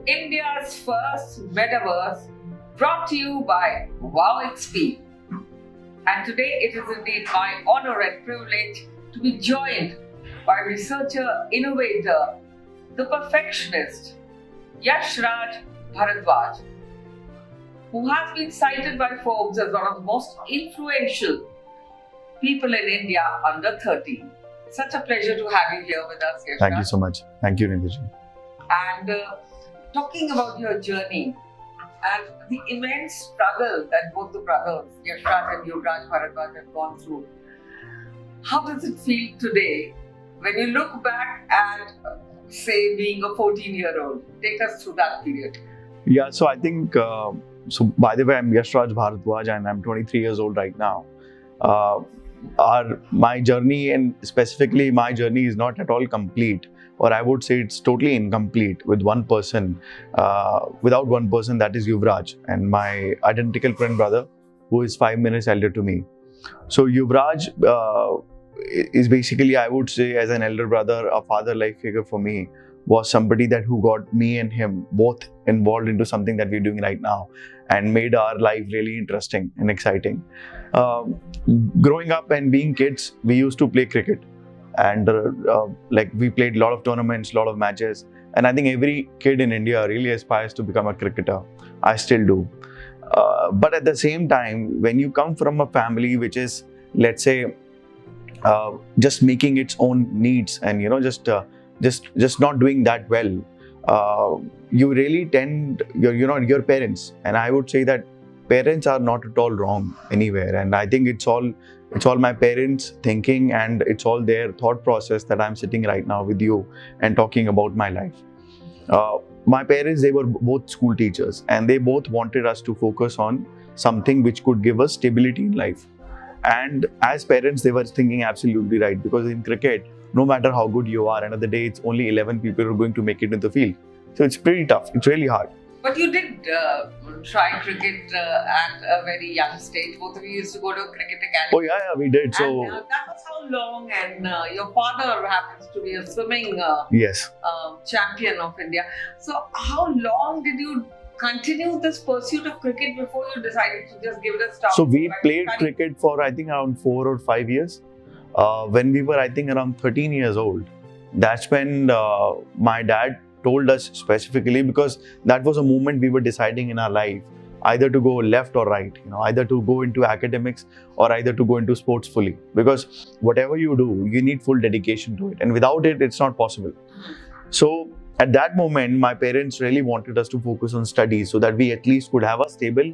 India's first metaverse, brought to you by WoWExp. And today it is indeed my honor and privilege to be joined by researcher, innovator, the perfectionist, Yashraj Bhardwaj, who has been cited by Forbes as one of the most influential people in India under 30. Such a pleasure to have you here with us, Yashraj. Thank you so much. Thank you, Nidhi. And talking about your journey and the immense struggle that both the brothers, Yashraj and Yashraj Bhardwaj, have gone through, how does it feel today when you look back at, say, being a 14-year-old? Take us through that period. Yeah, so I think, so by the way, I'm Yashraj Bhardwaj and I'm 23 years old right now. My journey, and specifically my journey, is not at all complete, or I would say it's totally incomplete with one person, without one person, that is Yashraj, and my identical twin brother, who is 5 minutes elder to me. So Yashraj is basically, I would say, as an elder brother, a father-like figure for me, was somebody that who got me and him both involved into something that we're doing right now and made our life really interesting and exciting. Growing up and being kids, we used to play cricket, and we played a lot of tournaments, a lot of matches, and I think every kid in India really aspires to become a cricketer. I still do. But at the same time, when you come from a family which is, let's say, just making its own needs and just not doing that well, you really tend your parents, and I would say that parents are not at all wrong anywhere, and I think it's all my parents thinking, and it's all their thought process that I'm sitting right now with you and talking about my life. My parents, they were both school teachers, and they both wanted us to focus on something which could give us stability in life. And as parents, they were thinking absolutely right, because in cricket, no matter how good you are, end of the day, it's only 11 people who are going to make it in the field. So it's pretty tough. It's really hard. But you did try cricket at a very young stage. Both of you used to go to a cricket academy. Oh yeah, we did. So and, that was how long? And your father happens to be a swimming yes, champion of India. So how long did you continue this pursuit of cricket before you decided to just give it a stop? So we played cricket for, I think, around 4 or 5 years. When we were, I think, around 13 years old, that's when my dad told us specifically, because that was a moment we were deciding in our life, either to go left or right, either to go into academics or either to go into sports fully. Because whatever you do, you need full dedication to it, and without it, it's not possible. So at that moment, my parents really wanted us to focus on studies so that we at least could have a stable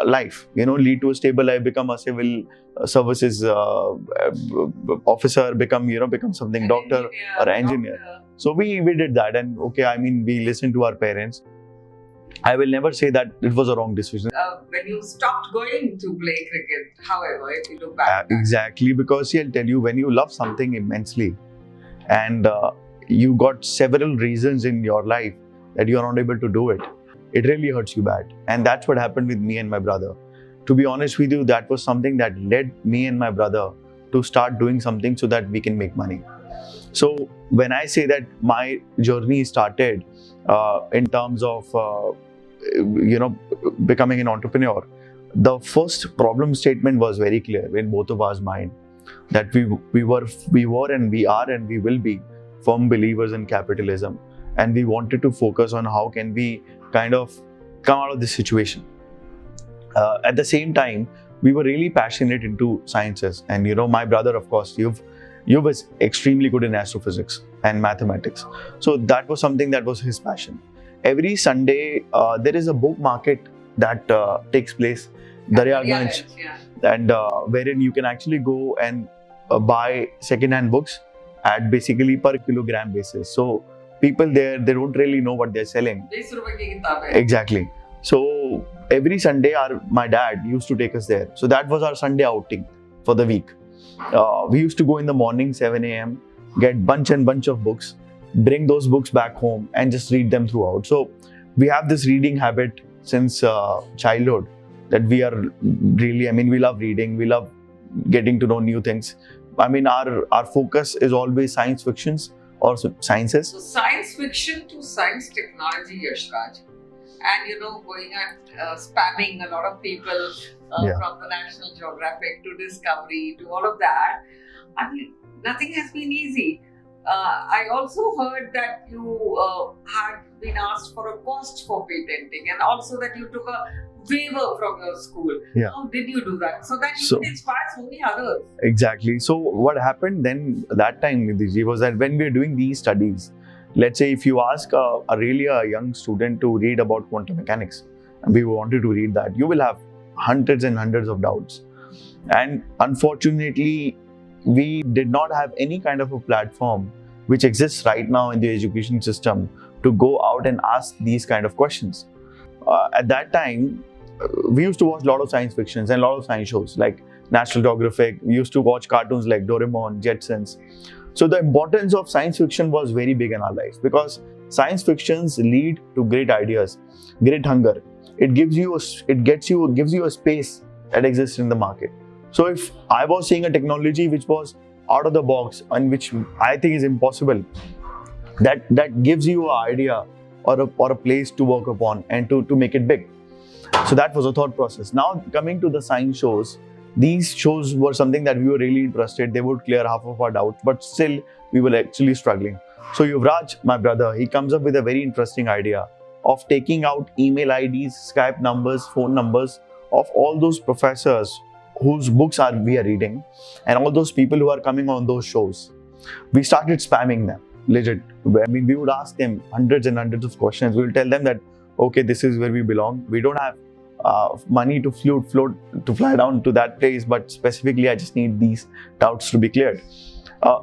life, lead to a stable life, become a civil services officer, become something, doctor or engineer. So we did that, and we listened to our parents. I will never say that it was a wrong decision. When you stopped going to play cricket, however, if you look back. Exactly, because I'll tell you, when you love something immensely and you got several reasons in your life that you are not able to do it, it really hurts you bad. And that's what happened with me and my brother. To be honest with you, that was something that led me and my brother to start doing something so that we can make money. So when I say that my journey started in terms of becoming an entrepreneur, the first problem statement was very clear in both of our mind, that we were and we are and we will be firm believers in capitalism, and we wanted to focus on how can we kind of come out of this situation. At the same time, we were really passionate into sciences, and my brother, of course, you was extremely good in astrophysics and mathematics. So that was something that was his passion. Every Sunday, there is a book market that takes place, Daryaganj, and wherein you can actually go and buy second-hand books at basically per kilogram basis. So people there, they don't really know what they're selling. Exactly. So every Sunday, my dad used to take us there. So that was our Sunday outing for the week. We used to go in the morning, 7 a.m., get bunch of books, bring those books back home and just read them throughout. So we have this reading habit since childhood, that we are really, we love reading, we love getting to know new things. Our focus is always science fictions or sciences. So science fiction to science technology, Yashraj. And going and spamming a lot of people from the National Geographic to Discovery to all of that. I mean, nothing has been easy. I also heard that you had been asked for a cost for patenting, and also that you took a waiver from your school. Yeah. How did you do that? So that you can inspire so many others. Exactly. So what happened then that time, Nidhi, was that when we are doing these studies, let's say if you ask a young student to read about quantum mechanics, and we wanted to read that, you will have hundreds and hundreds of doubts. And unfortunately, we did not have any kind of a platform which exists right now in the education system to go out and ask these kind of questions. At that time, we used to watch a lot of science fictions and a lot of science shows like National Geographic. We used to watch cartoons like Doraemon, Jetsons. So the importance of science fiction was very big in our life, because science fictions lead to great ideas, great hunger. It gives you a space that exists in the market. So if I was seeing a technology which was out of the box and which I think is impossible, that gives you an idea or a place to work upon and to make it big. So that was a thought process. Now coming to the science shows, these shows were something that we were really interested. They would clear half of our doubts, but still we were actually struggling. So Yashraj, my brother, he comes up with a very interesting idea of taking out email IDs, Skype numbers, phone numbers of all those professors whose books we are reading and all those people who are coming on those shows. We started spamming them, legit. I mean, we would ask them hundreds and hundreds of questions. We will tell them that, okay, this is where we belong. We don't have money to fly down to that place, but specifically I just need these doubts to be cleared.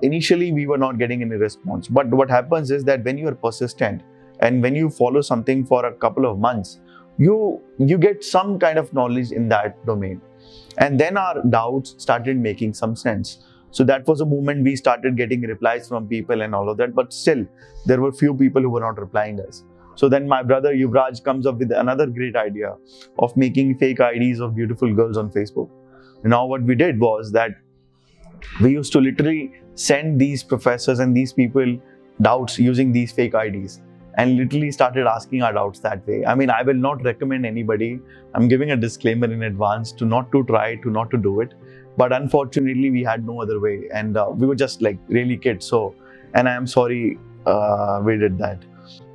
Initially, we were not getting any response. But what happens is that when you are persistent and when you follow something for a couple of months, you get some kind of knowledge in that domain. And then our doubts started making some sense. So that was a moment we started getting replies from people and all of that. But still, there were few people who were not replying us. So then my brother Yashraj comes up with another great idea of making fake IDs of beautiful girls on Facebook. Now what we did was that we used to literally send these professors and these people doubts using these fake IDs, and literally started asking our doubts that way. I mean, I will not recommend anybody. I'm giving a disclaimer in advance to not to do it. But unfortunately, we had no other way, and we were just like really kids. So, and I am sorry we did that.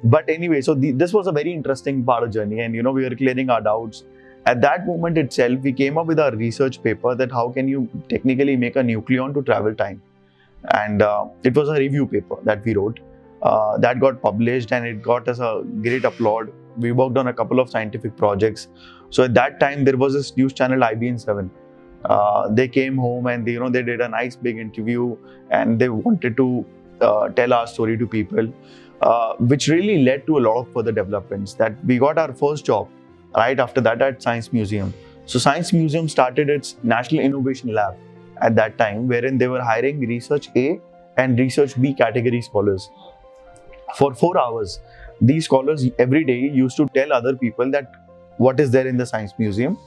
But anyway, so this was a very interesting part of the journey, and we were clearing our doubts. At that moment itself, we came up with a research paper that how can you technically make a nucleon to travel time. And it was a review paper that we wrote that got published, and it got us a great applaud. We worked on a couple of scientific projects. So at that time, there was this news channel IBN7. They came home and they did a nice big interview, and they wanted to tell our story to people, which really led to a lot of further developments. That we got our first job right after that at Science Museum. So Science Museum started its National Innovation Lab at that time, wherein they were hiring Research A and Research B category scholars. For 4 hours, these scholars every day used to tell other people that what is there in the Science Museum,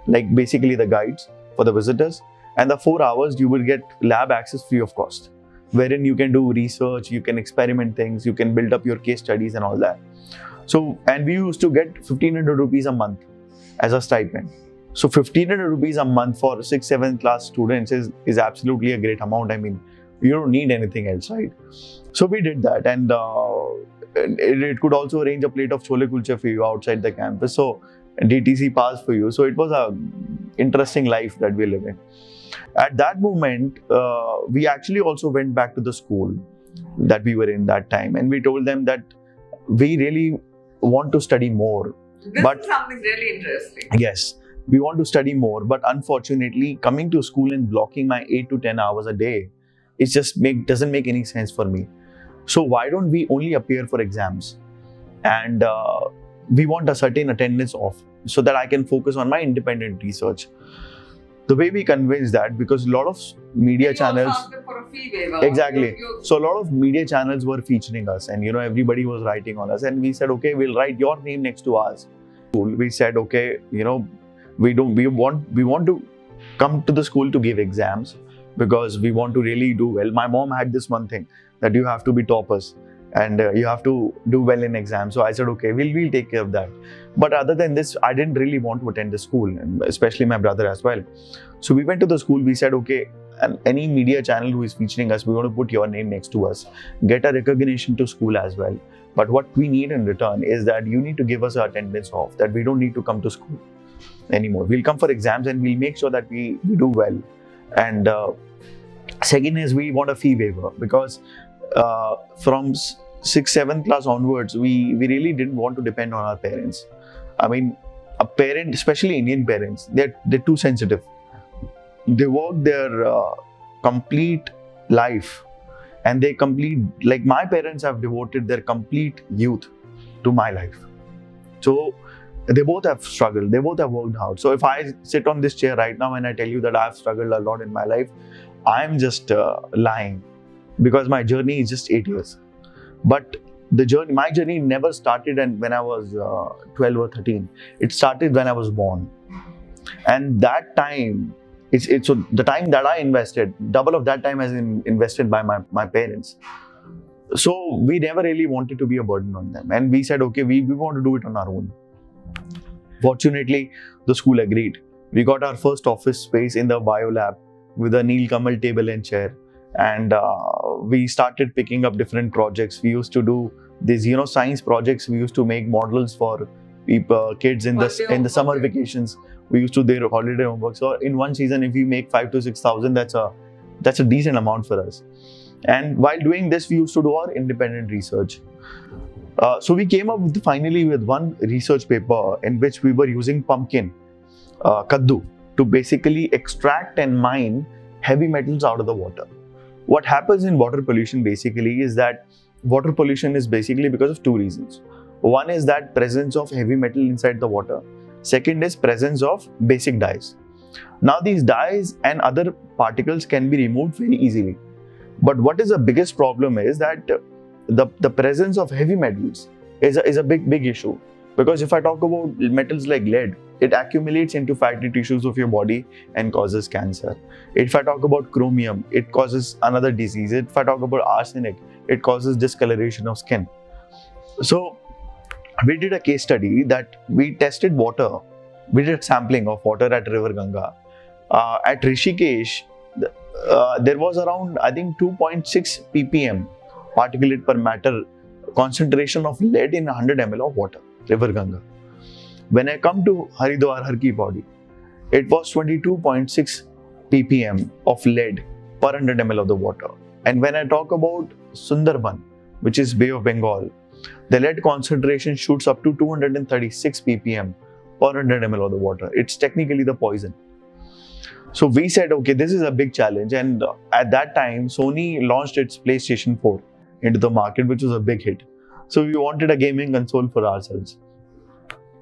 like basically the guides for the visitors. And the 4 hours you will get lab access free of cost, wherein you can do research, you can experiment things, you can build up your case studies and all that. So, and we used to get 1500 rupees a month as a stipend. So 1500 rupees a month for 6th, 7th class students is absolutely a great amount. I mean, you don't need anything else, right? So we did that, and it could also arrange a plate of chole kulche for you outside the campus. So DTC pass for you. So it was a interesting life that we live in. At that moment, we actually also went back to the school that we were in that time, and we told them that we really want to study more. This is something really interesting. Yes, we want to study more, but unfortunately, coming to school and blocking my 8 to 10 hours a day, it just doesn't make any sense for me. So why don't we only appear for exams, and we want a certain attendance off so that I can focus on my independent research. The way we convinced that, because a lot of media channels, for a fee waiver. Exactly. So a lot of media channels were featuring us, and everybody was writing on us, and we said, okay, we'll write your name next to ours. We said, okay, we want to come to the school to give exams because we want to really do well. My mom had this one thing that you have to be toppers and you have to do well in exams. So I said, okay, we'll take care of that. But other than this, I didn't really want to attend the school, and especially my brother as well. So we went to the school. We said, okay, and any media channel who is featuring us, we want to put your name next to us, get a recognition to school as well. But what we need in return is that you need to give us our attendance off, that we don't need to come to school anymore. We'll come for exams and we'll make sure that we do well. And second is we want a fee waiver, because from 6th, 7th class onwards, we really didn't want to depend on our parents. I mean, a parent, especially Indian parents, they're too sensitive. They work their complete life, and they like my parents have devoted their complete youth to my life. So they both have struggled, they both have worked hard. So if I sit on this chair right now and I tell you that I've struggled a lot in my life, I'm just lying, because my journey is just 8 years. But my journey never started when I was 12 or 13. It started when I was born. And that time, so the time that I invested, double of that time has been invested by my parents. So we never really wanted to be a burden on them. And we said, okay, we want to do it on our own. Fortunately, the school agreed. We got our first office space in the bio lab with a Neel Kamal table and chair. And we started picking up different projects. We used to do these, science projects. We used to make models for kids in the summer vacations. We used to do their holiday homework. So in one season, if we make 5,000 to 6,000, that's a decent amount for us. And while doing this, we used to do our independent research. So we came up finally with one research paper in which we were using pumpkin, kaddu, to basically extract and mine heavy metals out of the water. What happens in water pollution basically is that water pollution is basically because of two reasons. One is that presence of heavy metal inside the water. Second is presence of basic dyes. Now these dyes and other particles can be removed very easily. But what is the biggest problem is that the presence of heavy metals is a big issue. Because if I talk about metals like lead, it accumulates into fatty tissues of your body and causes cancer. If I talk about chromium, it causes another disease. If I talk about arsenic, it causes discoloration of skin. So we did a case study that we tested water. We did sampling of water at River Ganga. At Rishikesh, there was around, I think, 2.6 ppm particulate per matter concentration of lead in 100 ml of water, River Ganga. When I come to Haridwar, Har Ki Pauri, it was 22.6 ppm of lead per 100 ml of the water. And when I talk about Sundarban, which is Bay of Bengal, the lead concentration shoots up to 236 ppm per 100 ml of the water. It's technically the poison. So we said, okay, this is a big challenge. And at that time, Sony launched its PlayStation 4 into the market, which was a big hit. So we wanted a gaming console for ourselves.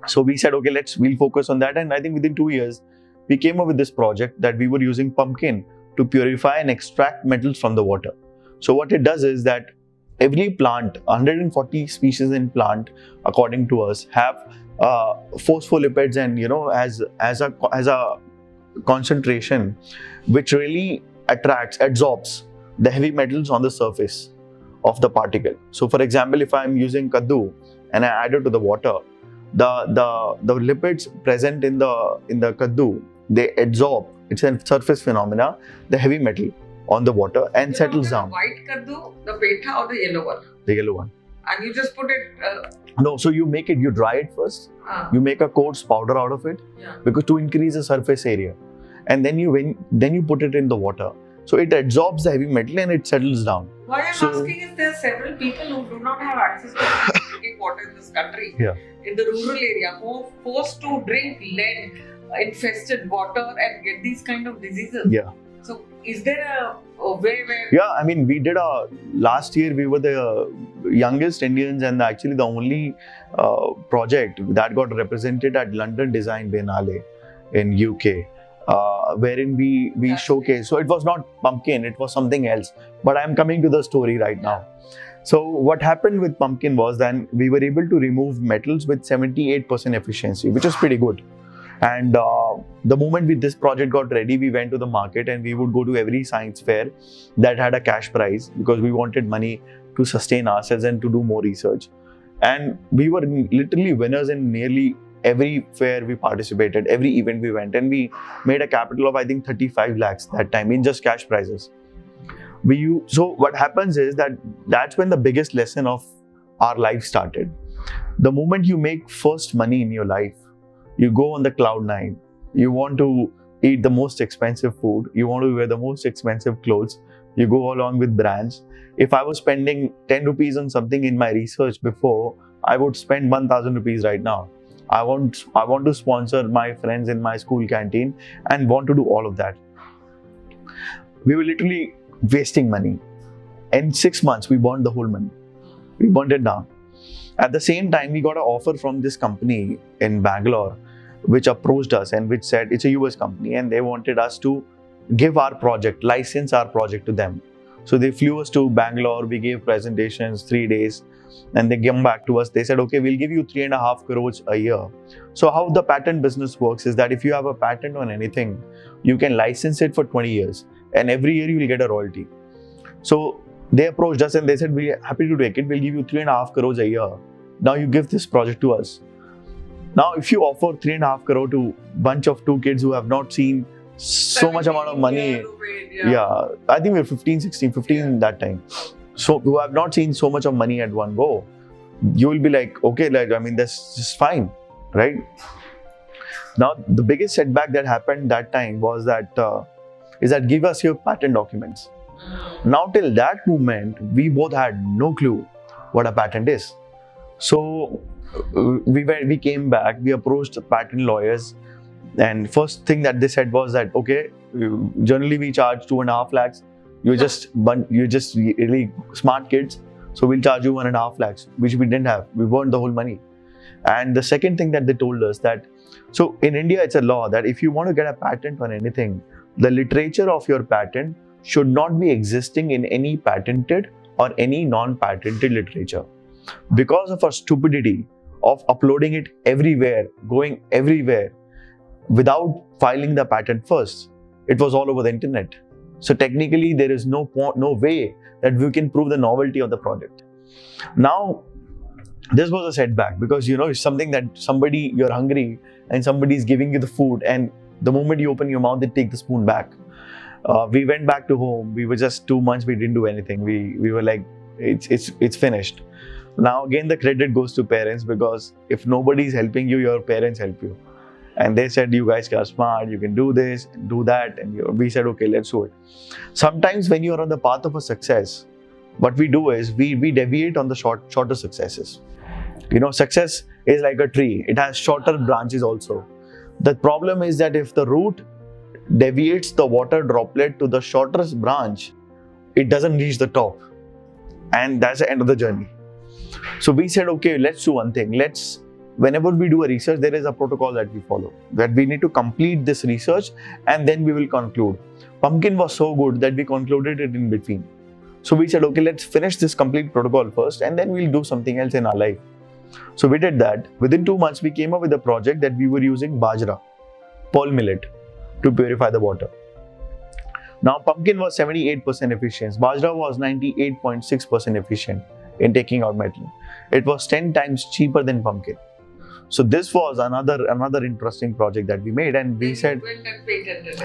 So we said, okay, we'll focus on that. And I think within 2 years, we came up with this project that we were using pumpkin to purify and extract metals from the water. So what it does is that every plant, 140 species in plant, according to us, have phospholipids and as a concentration which really absorbs the heavy metals on the surface of the particle. So for example, if I'm using kaddu and I add it to the water, the lipids present in the kaddu, they absorb, it's a surface phenomena, the heavy metal on the water and settles down. The white kaddu, the petha, or the yellow one? The yellow one. And you just put it... No, so you dry it first. You make a coarse powder out of it, because to increase the surface area. And then you put it in the water. So it absorbs the heavy metal and it settles down. Why I'm asking is there are several people who do not have access to drinking water in this country. In the rural area, who are forced to drink lead infested water and get these kind of diseases. So is there a way where... I mean, we did last year we were the youngest Indians and actually the only project that got represented at London Design Biennale in UK. Wherein we showcased. So it was not pumpkin, it was something else. But I'm coming to the story right now. So what happened with pumpkin was then we were able to remove metals with 78% efficiency, which is pretty good. And the moment this project got ready, we went to the market and we would go to every science fair that had a cash prize because we wanted money to sustain ourselves and to do more research. And we were literally winners in nearly every fair we participated, every event we went, and we made a capital of I think 35 lakhs that time in just cash prizes. So what happens is that's when the biggest lesson of our life started. The moment you make first money in your life, you go on the cloud nine. You want to eat the most expensive food. You want to wear the most expensive clothes. You go along with brands. If I was spending 10 rupees on something in my research before, I would spend 1,000 rupees right now. I want to sponsor my friends in my school canteen and want to do all of that. We were literally wasting money. In 6 months, we burned the whole money. We burned it down. At the same time, we got an offer from this company in Bangalore, which approached us and which said it's a US company and they wanted us to give our project, license our project to them. So they flew us to Bangalore, we gave presentations 3 days, and they came back to us. They said, okay, we'll give you 3.5 crores a year. So how the patent business works is that if you have a patent on anything, you can license it for 20 years and every year you will get a royalty. So they approached us and they said, we're happy to take it. We'll give you 3.5 crores a year. Now you give this project to us. Now, if you offer 3.5 crore to a bunch of 2 kids who have not seen so much amount of money, I think we were 15 that time. So who have not seen so much of money at one go, you will be like, okay, that's just fine, right? Now, the biggest setback that happened that time was that, give us your patent documents. Now, till that moment, we both had no clue what a patent is. So we came back, we approached the patent lawyers, and first thing that they said was that, okay, generally we charge 2.5 lakhs. You're just really smart kids, so we'll charge you 1.5 lakhs, which we didn't have. We burned the whole money. And the second thing that they told us that, so in India, it's a law that if you want to get a patent on anything, the literature of your patent should not be existing in any patented or any non-patented literature. Because of our stupidity of uploading it everywhere, going everywhere, without filing the patent first, it was all over the internet. So technically, there is no way that we can prove the novelty of the product. Now, this was a setback because it's something that you're hungry and somebody is giving you the food, and the moment you open your mouth, they take the spoon back. We went back to home. We were just 2 months. We didn't do anything. We were like, it's finished. Now again, the credit goes to parents because if nobody is helping you, your parents help you. And they said, you guys are smart, you can do this, do that. And we said, okay, let's do it. Sometimes when you are on the path of a success, what we do is we deviate on the shorter successes. Success is like a tree. It has shorter branches also. The problem is that if the root deviates the water droplet to the shortest branch, it doesn't reach the top. And that's the end of the journey. So we said, okay, let's do one thing. Whenever we do a research, there is a protocol that we follow, that we need to complete this research and then we will conclude. Pumpkin was so good that we concluded it in between. So we said, okay, let's finish this complete protocol first and then we'll do something else in our life. So we did that. Within 2 months, we came up with a project that we were using bajra, pearl millet, to purify the water. Now, pumpkin was 78% efficient. Bajra was 98.6% efficient in taking out metal. It was 10 times cheaper than pumpkin. So this was another interesting project that we made, and we said,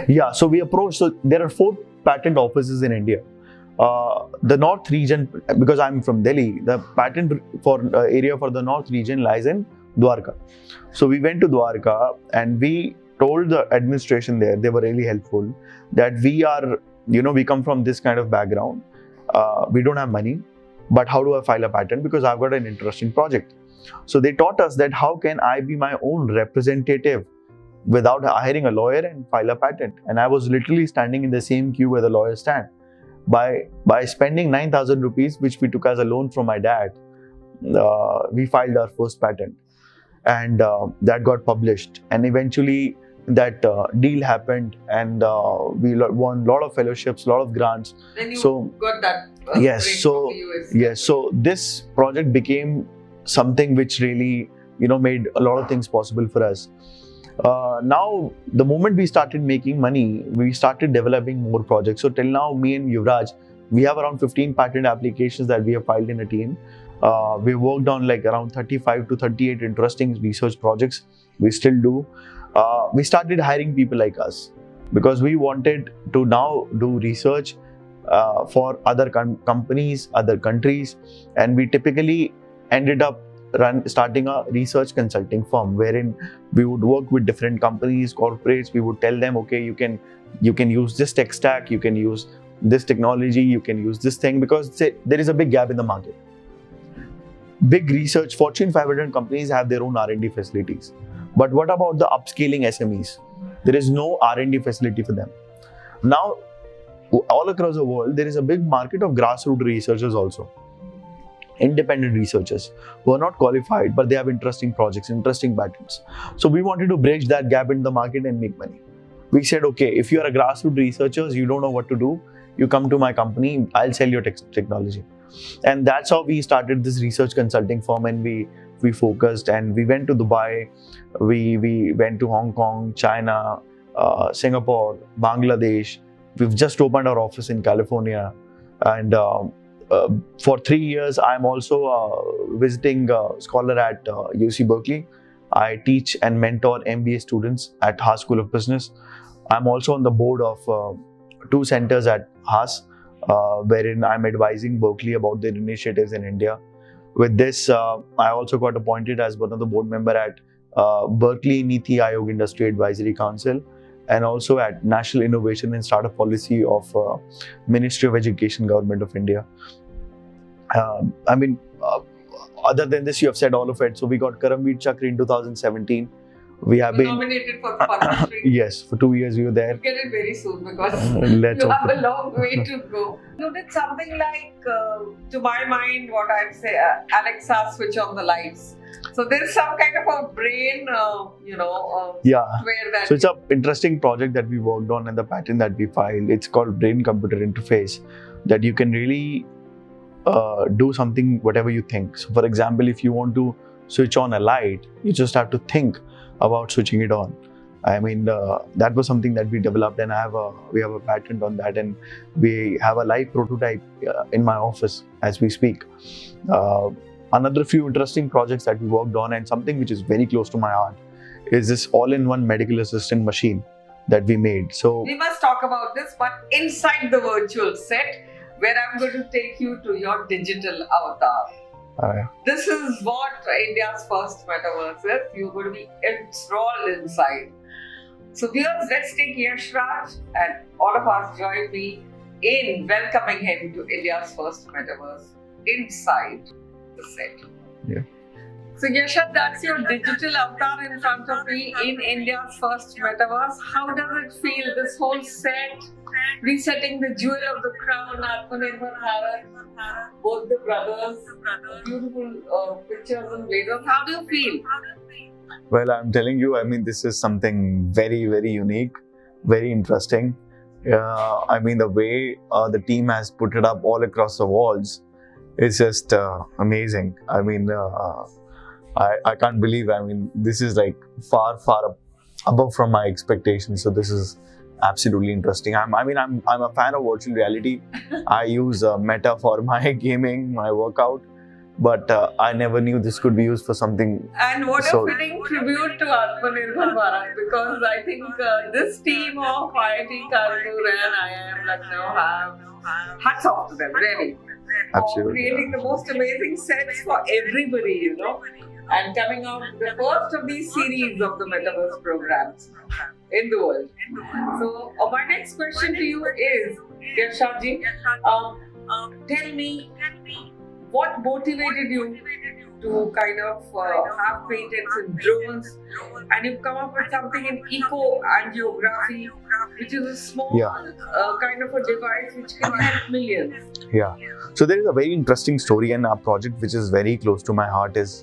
yeah. So we approached. So there are 4 patent offices in India. The North region, because I'm from Delhi, the patent area for the North region lies in Dwarka. So we went to Dwarka and we told the administration there, they were really helpful, that we come from this kind of background. We don't have money, but how do I file a patent? Because I've got an interesting project. So they taught us that how can I be my own representative without hiring a lawyer and file a patent. And I was literally standing in the same queue where the lawyers stand. By spending 9,000 rupees, which we took as a loan from my dad, we filed our first patent. And that got published. And eventually that deal happened, and we won a lot of fellowships, a lot of grants. Then you got that yes. So US. yes. So this project became something which really made a lot of things possible for us. Now, the moment we started making money, we started developing more projects. So till now, me and Yuvraj, we have around 15 patent applications that we have filed in a team. We worked on like around 35 to 38 interesting research projects. We still do. We started hiring people like us because we wanted to now do research for other companies, other countries, and we typically ended up starting a research consulting firm wherein we would work with different companies, corporates. We would tell them, okay, you can use this tech stack, you can use this technology, you can use this thing, because there is a big gap in the market. Big research, Fortune 500 companies have their own R&D facilities. But what about the upscaling SMEs? There is no R&D facility for them. Now, all across the world, there is a big market of grassroots researchers also. Independent researchers who are not qualified, but they have interesting projects, interesting patents. So we wanted to bridge that gap in the market and make money. We said, okay, if you are a grassroots researcher, you don't know what to do, you come to my company, I'll sell your technology. And that's how we started this research consulting firm, and we focused, and we went to Dubai, we went to Hong Kong, China, Singapore, Bangladesh. We've just opened our office in California, and for 3 years, I'm also a visiting scholar at UC Berkeley. I teach and mentor MBA students at Haas School of Business. I'm also on the board of 2 centers at Haas, wherein I'm advising Berkeley about their initiatives in India. With this, I also got appointed as one of the board member at Berkeley Niti Aayog Industry Advisory Council, and also at National Innovation and Startup Policy of Ministry of Education, Government of India. Other than this, you have said all of it. So we got Karamveer Chakra in 2017. We have been nominated for the Padma Shri. Yes, for 2 years we were there. Get it very soon because Let's you hope have a long way to go. You did something like, to my mind, what I'd say, Alexa, switch on the lights. So there is some kind of a brain, Yeah. where that. So it's an interesting project that we worked on, and the patent that we filed, it's called brain-computer interface, that you can really do something whatever you think. So for example, if you want to switch on a light, you just have to think about switching it on. That was something that we developed, and we have a patent on that, and we have a live prototype in my office as we speak. Another few interesting projects that we worked on, and something which is very close to my heart, is this all-in-one medical assistant machine that we made. So We must talk about this, but inside the virtual set, where I'm going to take you to your digital avatar. This is what India's first metaverse is. You're going to be enthralled inside. So viewers, let's take Yashraj and all of us join me in welcoming him to India's first metaverse inside the set. Yeah. So Yashraj, that's your digital avatar in front of me in India's first metaverse. How does it feel, this whole set, resetting the jewel of the crown, Atmanirbhar Bharat, both the brothers, beautiful pictures and blazers. How do you feel? Well, I'm telling you, this is something very, very unique, very interesting. The way the team has put it up all across the walls is just amazing. I can't believe, this is like far, far above from my expectations. So this is absolutely interesting. I'm a fan of virtual reality. I use Meta for my gaming, my workout, but I never knew this could be used for something. And what a fitting tribute to Atmanirbhar Bharat, because I think this team of IIT Kanpur and IIM Lucknow have hats off to them, really. Absolutely. For creating the most amazing sets for everybody, and coming out the first of these series of the Metaverse programs in the world. So my next question to you is, Yashraj, tell me what motivated you to kind of have patents in drones, and you've come up with something in eco-angiography, which is a small kind of a device which can help millions. Yeah. So there is a very interesting story, and a project which is very close to my heart is,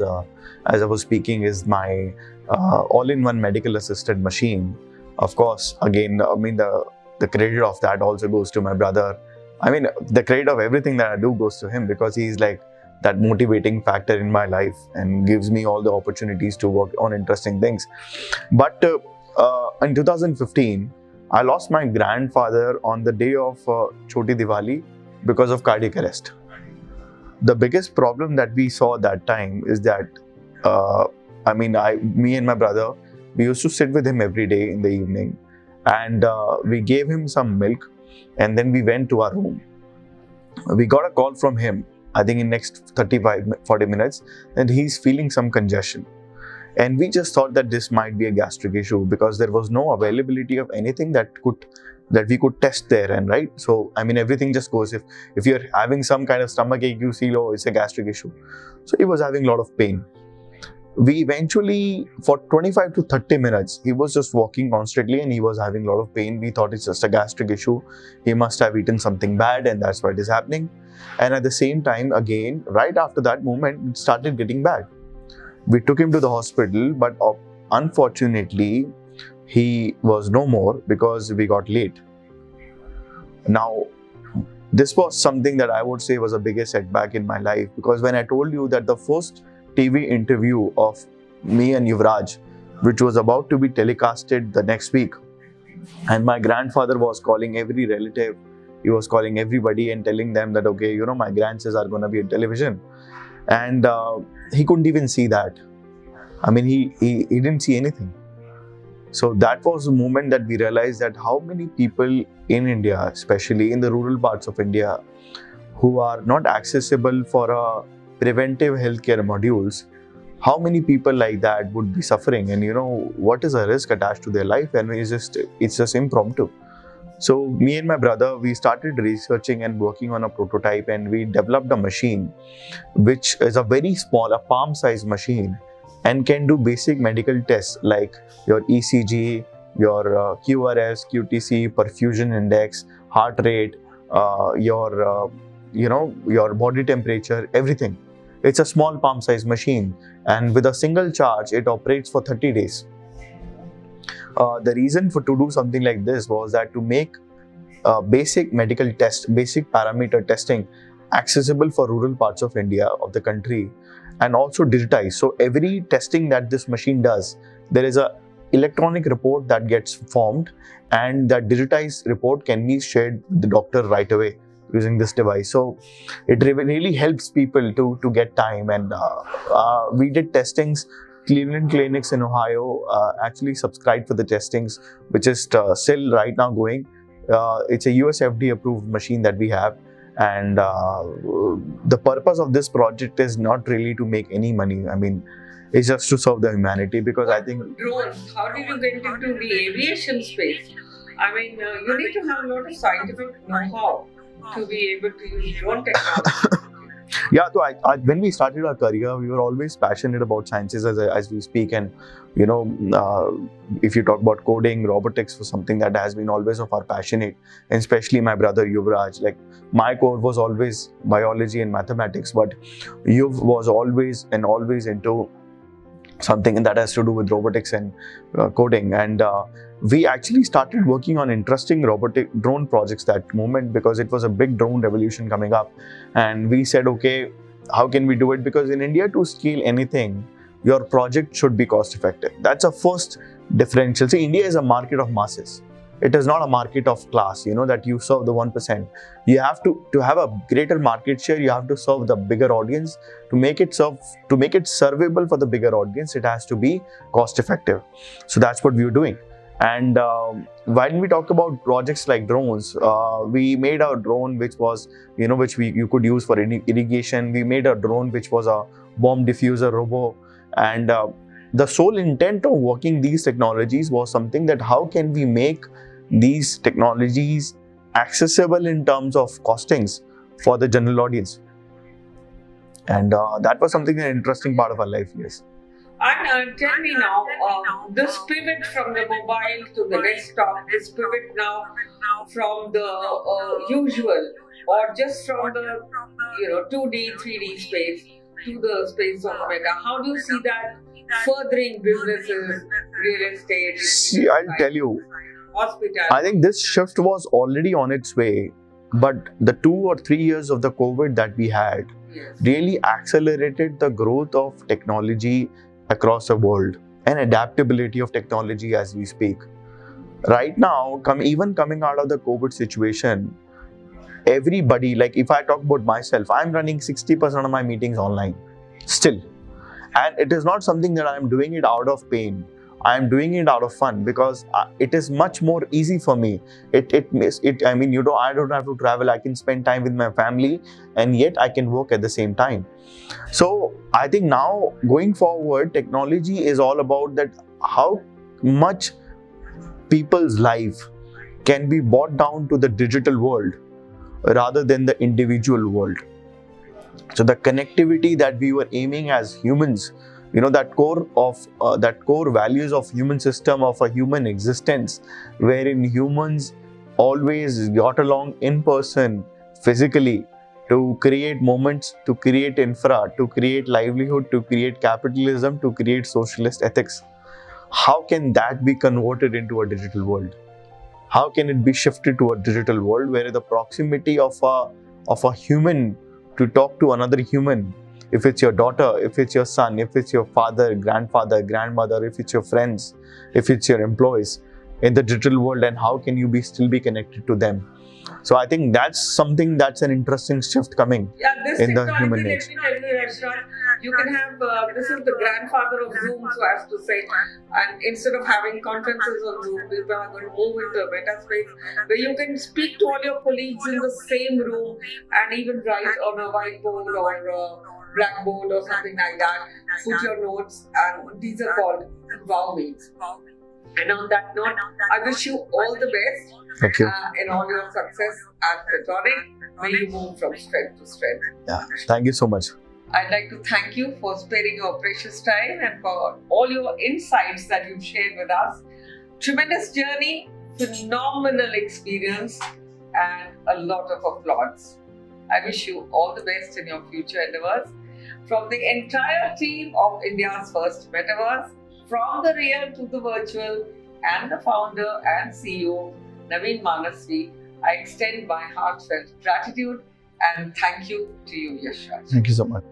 as I was speaking, is my all-in-one medical assisted machine. Of course, again, the credit of that also goes to my brother. The credit of everything that I do goes to him, because he's like that motivating factor in my life and gives me all the opportunities to work on interesting things. But in 2015, I lost my grandfather on the day of Choti Diwali because of cardiac arrest. The biggest problem that we saw that time is that, me and my brother, we used to sit with him every day in the evening, and we gave him some milk, and then we went to our room. We got a call from him, I think in next 35-40 minutes, and he's feeling some congestion. And we just thought that this might be a gastric issue because there was no availability of anything that we could test there. And right, so everything just goes, if you're having some kind of stomach ache, you see, oh, it's a gastric issue. So he was having a lot of pain. We eventually, for 25 to 30 minutes, he was just walking constantly and he was having a lot of pain. We thought it's just a gastric issue. He must have eaten something bad and that's why it is happening. And at the same time, again, right after that moment, it started getting bad. We took him to the hospital, but unfortunately, he was no more because we got late. Now, this was something that I would say was the biggest setback in my life, because when I told you that the first TV interview of me and Yashraj, which was about to be telecasted the next week, and my grandfather was calling every relative, he was calling everybody and telling them that, okay, my grandsons are going to be on television. And he couldn't even see that. He didn't see anything. So that was the moment that we realized that how many people in India, especially in the rural parts of India, who are not accessible for preventive healthcare modules, how many people like that would be suffering, and what is the risk attached to their life, and it's just impromptu. So me and my brother, we started researching and working on a prototype, and we developed a machine which is a very small, a palm-sized machine, and can do basic medical tests like your ECG, your QRS, QTC, perfusion index, heart rate, your body temperature, everything. It's a small palm-sized machine, and with a single charge, it operates for 30 days. The reason to do something like this was that to make basic medical test, basic parameter testing accessible for rural parts of India, of the country, and also digitized. So every testing that this machine does, there is a electronic report that gets formed, and that digitized report can be shared with the doctor right away using this device. So it really helps people to get time. And we did testings. Cleveland clinics in Ohio actually subscribed for the testings, which is still right now going. It's a US FDA approved machine that we have. And the purpose of this project is not really to make any money. It's just to serve the humanity, because I think... Drones, how did you get into the aviation space? You need to have a lot of scientific know-how to be able to use drone technology. Yeah, so when we started our career, we were always passionate about sciences as we speak. And, if you talk about coding, robotics was something that has been always of our passionate, and especially my brother Yashraj. Like, my core was always biology and mathematics, but Yuv was always into something that has to do with robotics and coding. And we actually started working on interesting robotic drone projects that moment, because it was a big drone revolution coming up. And we said, okay, how can we do it? Because in India, to scale anything, your project should be cost effective. That's a first differential. See, India is a market of masses. It is not a market of class, that you serve the 1%. You have to have a greater market share. You have to serve the bigger audience. To make it servable for the bigger audience, it has to be cost effective. So that's what we were doing. And when we talk about projects like drones, we made a drone which was, you could use for irrigation. We made a drone which was a bomb diffuser robo. And the sole intent of working these technologies was something that how can we make these technologies accessible in terms of costings for the general audience. And that was something, an interesting part of our life, yes. And tell me now, this pivot from the mobile to the desktop, this pivot now from the usual, or just from the 2D, 3D space to the space of meta. How do you see that furthering businesses, real estate? See, I'll tell you, hospitality. I think this shift was already on its way, but the 2 or 3 years of the COVID that we had really accelerated the growth of technology across the world and adaptability of technology as we speak. Right now, even coming out of the COVID situation, everybody, like if I talk about myself, I'm running 60% of my meetings online still. And it is not something that I'm doing it out of pain. I'm doing it out of fun because it is much more easy for me. I don't have to travel. I can spend time with my family and yet I can work at the same time. So I think now going forward, technology is all about that how much people's life can be brought down to the digital world rather than the individual world. So the connectivity that we were aiming as humans, that core values of human system, of a human existence, wherein humans always got along in person, physically, to create moments, to create infra, to create livelihood, to create capitalism, to create socialist ethics. How can that be converted into a digital world? How can it be shifted to a digital world where the proximity of a human to talk to another human, if it's your daughter, if it's your son, if it's your father, grandfather, grandmother, if it's your friends, if it's your employees in the digital world, and how can you still be connected to them? So I think that's an interesting shift coming in the human nature. You can have, this is the grandfather of Zoom, so as to say, and instead of having conferences on Zoom, people are going to move into a meta space where you can speak to all your colleagues in the same room and even write on a whiteboard or a blackboard or something like that, put your notes, and these are called WoWExp. And on that note, I wish you all the best. Thank you. In all your success at Petonic. May you move from strength to strength. Yeah, thank you so much. I'd like to thank you for sparing your precious time and for all your insights that you've shared with us. Tremendous journey, phenomenal experience, and a lot of applause. I wish you all the best in your future endeavors. From the entire team of India's First Metaverse, from the real to the virtual, and the founder and CEO, Naveen Manasvi, I extend my heartfelt gratitude and thank you to you, Yashraj. Thank you so much.